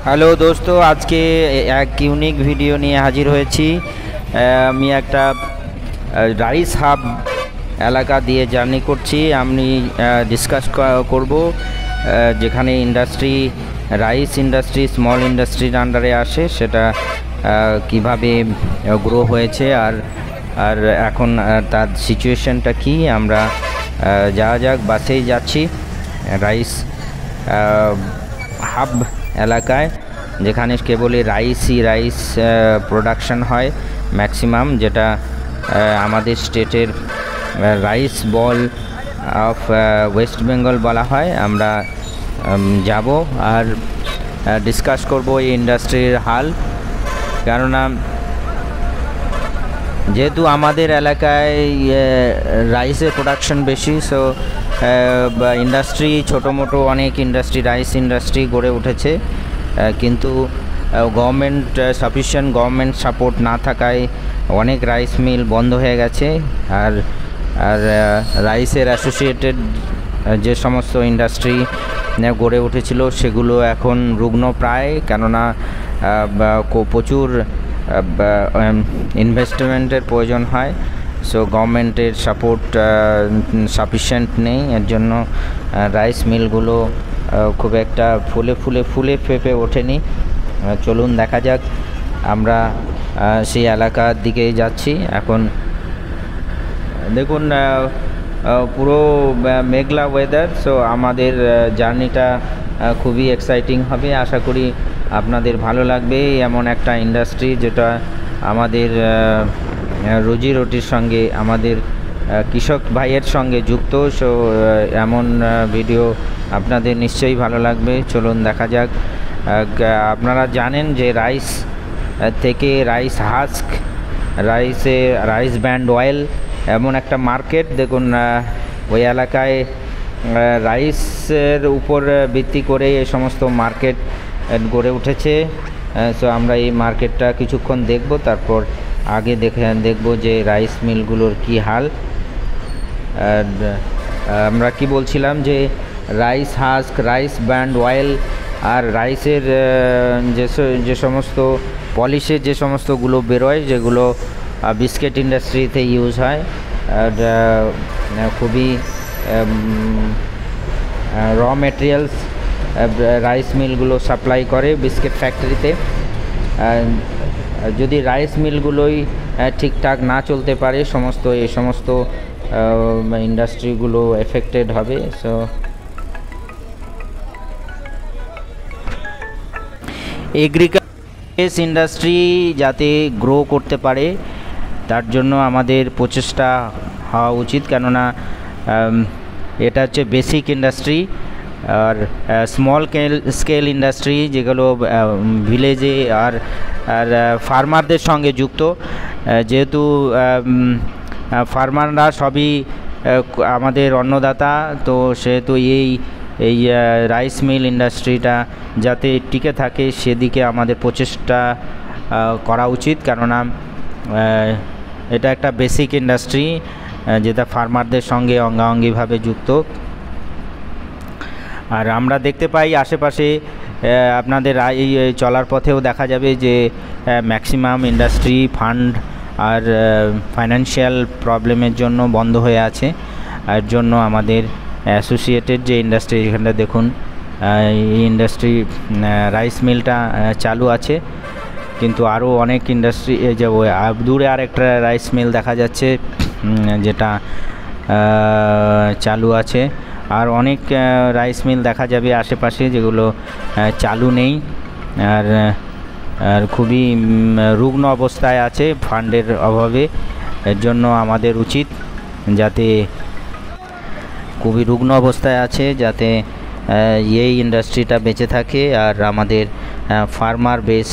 Hello দোস্ত, আজকে এক ইউনিক ভিডিও নিয়ে হাজির হয়েছি। আমি একটা রাইস হাব এলাকা দিয়ে জার্নি করছি। আমি ডিসকাস করব যেখানে ইন্ডাস্ট্রি, রাইস ইন্ডাস্ট্রি স্মল ইন্ডাস্ট্রির আন্ডারে আসে, সেটা কিভাবে গ্রো হয়েছে আর আর এখন তার সিচুয়েশনটা কি। আমরা যাওয়া যাক, বাসেই যাচ্ছি রাইস হাব এলাকায়, যেখানে কেবলই রাইস প্রোডাকশন হয় ম্যাক্সিমাম, যেটা আমাদের স্টেটের rice ball of West Bengal বলা হয়। আমরা যাব আর ডিসকাস করব এই ইন্ডাস্ট্রির হাল, কেননা যেহেতু আমাদের এলাকায় রাইসের প্রোডাকশন বেশি, সো ইন্ডাস্ট্রি ছোটো মোটো অনেক ইন্ডাস্ট্রি, রাইস ইন্ডাস্ট্রি গড়ে উঠেছে, কিন্তু সাফিসিয়েন্ট গভর্নমেন্ট সাপোর্ট না থাকায় অনেক রাইস মিল বন্ধ হয়ে গেছে। আর আর রাইসের অ্যাসোসিয়েটেড যে সমস্ত ইন্ডাস্ট্রি গড়ে উঠেছিল সেগুলো এখন রুগ্ন প্রায়, কেননা প্রচুর ইনভেস্টমেন্টের প্রয়োজন হয়। সো গভর্নমেন্টের সাপোর্ট সাফিসিয়েন্ট নেই, এর জন্য রাইস মিলগুলো খুব একটা ফুলে ফেঁপে ওঠেনি। চলুন দেখা যাক, আমরা সেই এলাকার দিকেই যাচ্ছি। এখন দেখুন পুরো মেঘলা ওয়েদার, সো আমাদের জার্নিটা খুবই এক্সাইটিং হবে। আশা করি আপনাদের ভালো লাগবে। এমন একটা ইন্ডাস্ট্রি যেটা আমাদের রুজি রুটির সঙ্গে, আমাদের কৃষক ভাইয়ের সঙ্গে যুক্ত। সো এমন ভিডিও আপনাদের নিশ্চয়ই ভালো লাগবে। চলুন দেখা যাক। আপনারা জানেন যে রাইস থেকে rice husk, rice bran oil এমন একটা মার্কেট। দেখুন ওই এলাকায় রাইসের উপর ভিত্তি করে এই সমস্ত মার্কেট গড়ে উঠেছে। সো আমরা এই মার্কেটটা কিছুক্ষণ দেখব, তারপর আগে দেখব যে রাইস মিলগুলোর কি হাল। আমরা কি বলছিলাম যে rice husk, rice bran oil আর রাইসের যে সমস্ত পলিশের যে সমস্তগুলো বেরোয়, যেগুলো বিস্কিট ইন্ডাস্ট্রিতে ইউজ হয়, আর খুবই র মেটেরিয়ালস রাইস মিলগুলো সাপ্লাই করে বিস্কিট ফ্যাক্টরিতে। যদি রাইস মিলগুলোই ঠিকঠাক না চলতে পারে, এই সমস্ত ইন্ডাস্ট্রিগুলো এফেক্টেড হবে। সো এগ্রিকালচার ইন্ডাস্ট্রি যাতে গ্রো করতে পারে, তার জন্য আমাদের প্রচেষ্টা হওয়া উচিত, কেননা এটা হচ্ছে বেসিক ইন্ডাস্ট্রি। আর স্মল স্কেল ইন্ডাস্ট্রি যেগুলো ভিলেজে আর ফার্মারদের সঙ্গে যুক্ত, যেহেতু ফার্মাররা সবই আমাদের অন্নদাতা, তো সেহেতু এই রাইস মিল ইন্ডাস্ট্রিটা যাতে টিকে থাকে সেদিকে আমাদের প্রচেষ্টা করা উচিত, কেননা এটা একটা বেসিক ইন্ডাস্ট্রি যেটা ফার্মারদের সঙ্গে অঙ্গাঙ্গিভাবে যুক্ত। আর আমরা দেখতে পাই আশেপাশে আপনাদের এই চলার পথেও দেখা যাবে যে ম্যাক্সিমাম ইন্ডাস্ট্রি ফান্ড আর ফাইন্যান্সিয়াল প্রবলেমের জন্য বন্ধ হয়ে আছে। এর জন্য আমাদের অ্যাসোসিয়েটেড যে ইন্ডাস্ট্রি, এখানটা দেখুন এই ইন্ডাস্ট্রি রাইস মিলটা চালু আছে, কিন্তু আরও অনেক ইন্ডাস্ট্রি, যে দূরে আর একটা রাইস মিল দেখা যাচ্ছে যেটা চালু আছে। আর অনেক রাইস মিল দেখা যাবে আশেপাশে যেগুলো চালু নেই আর খুবই রুগ্ন অবস্থায় আছে ফান্ডের অভাবে। এর জন্য আমাদের উচিত যাতে, খুবই রুগ্ন অবস্থায় আছে, যাতে এই ইন্ডাস্ট্রিটা বেঁচে থাকে আর আমাদের ফার্মার বেস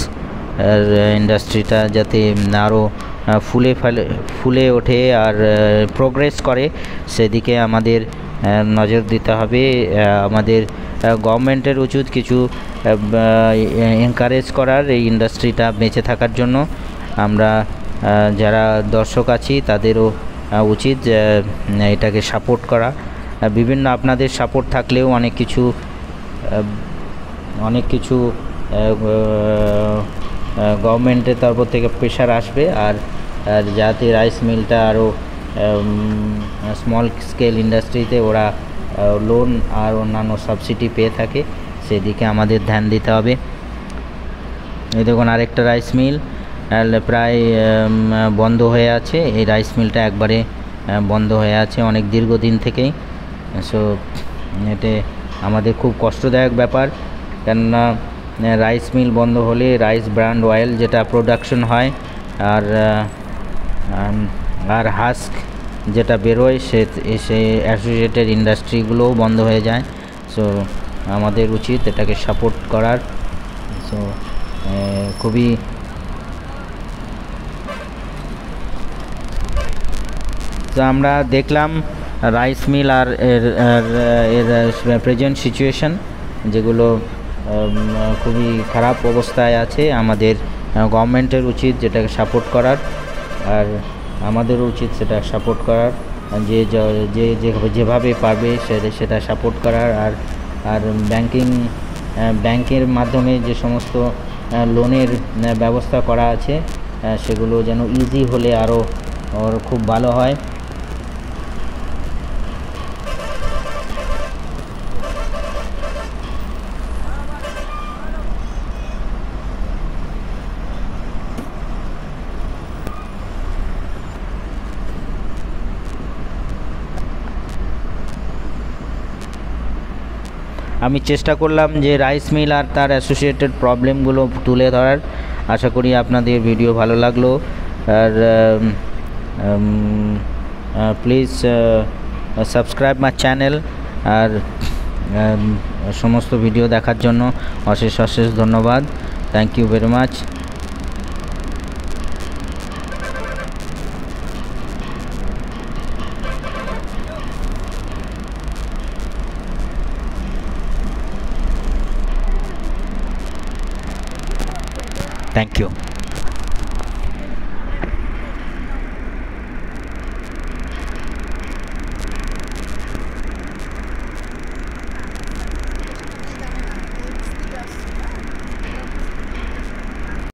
ইন্ডাস্ট্রিটা যাতে আরও ফুলে ওঠে আর প্রোগ্রেস করে, সেদিকে আমাদের নজর দিতে হবে। আমাদের গভর্নমেন্টের উচিত কিছু এনকারেজ করার এই ইন্ডাস্ট্রিটা বেঁচে থাকার জন্য। আমরা যারা দর্শক আছি তাদেরও উচিত এটাকে সাপোর্ট করা। বিভিন্ন আপনাদের সাপোর্ট থাকলেও অনেক কিছু গভর্নমেন্টের তরফ থেকে প্রেশার আসবে, আর যাতে রাইস মিলটা আরও স্মল স্কেল ইন্ডাস্ট্রিতে ওরা লোন আর অন্যান্য সাবসিডি পেয়ে থাকে, সেদিকে আমাদের ধ্যান দিতে হবে। এই দেখুন আরেকটা রাইস মিল প্রায় বন্ধ হয়ে আছে। এই রাইস মিলটা একবারে বন্ধ হয়ে আছে অনেক দীর্ঘদিন থেকেই। সো এতে আমাদের খুব কষ্টদায়ক ব্যাপার, কেননা রাইস মিল বন্ধ হলে রাইস ব্র্যান্ড অয়েল যেটা প্রোডাকশন হয় আর হাস্ক যেটা বেরোয় সে অ্যাসোসিয়েটেড ইন্ডাস্ট্রিগুলোও বন্ধ হয়ে যায়। সো আমাদের উচিত এটাকে সাপোর্ট করার। সো খুবই তো আমরা দেখলাম রাইস মিল আর এর প্রেজেন্ট সিচুয়েশন, যেগুলো খুবই খারাপ অবস্থায় আছে। আমাদের গভর্নমেন্টের উচিত যেটাকে সাপোর্ট করার, আর আমাদেরও উচিত সেটা সাপোর্ট করার, যেভাবে পারবে সেটা সাপোর্ট করার। আর ব্যাংকের মাধ্যমে যে সমস্ত লোনের ব্যবস্থা করা আছে সেগুলো যেন ইজি হলে আরও খুব ভালো হয়। আমি চেষ্টা করলাম যে রাইস মিল আর তার অ্যাসোসিয়েটেড প্রবলেমগুলো তুলে ধরার। আশা করি আপনাদের ভিডিও ভালো লাগলো। আর প্লিজ সাবস্ক্রাইব মাই চ্যানেল। আর সমস্ত ভিডিও দেখার জন্য অশেষ অশেষ ধন্যবাদ। Thank you very much. Thank you.